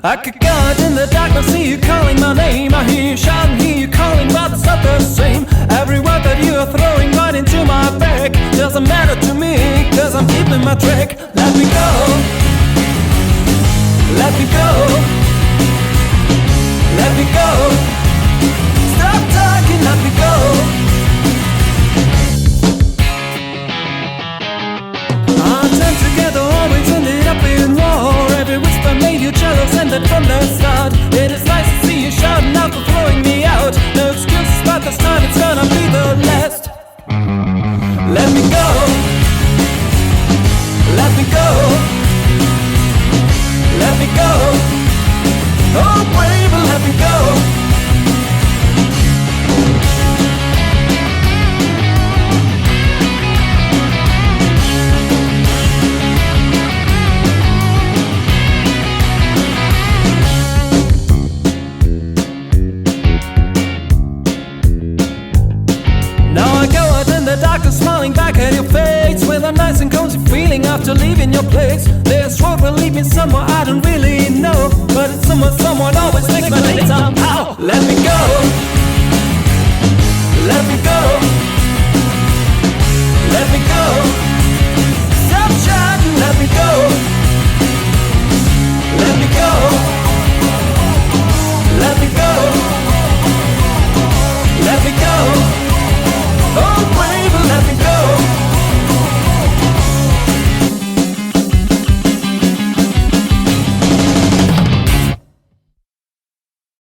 I could go out in the dark, I see you calling my name. I hear you shouting, hear you calling, but it's not the same. Every word that you are throwing right into my back doesn't matter to me, cause I'm keeping my track. Let me go, let me go, let me go. Stop talking, let me go. Our time together always ended up in war. Every whisper made you jealous, ended from the start. It is nice to see you shouting out for throwing me out. No excuses, but this time it's gonna be the last. Let me go, let me go, let me go. Oh baby, let me go. Darkness smiling back at your face with a nice and cozy feeling after leaving your place. This road will lead me somewhere I don't really know, but it's somewhere someone always makes my legs up high.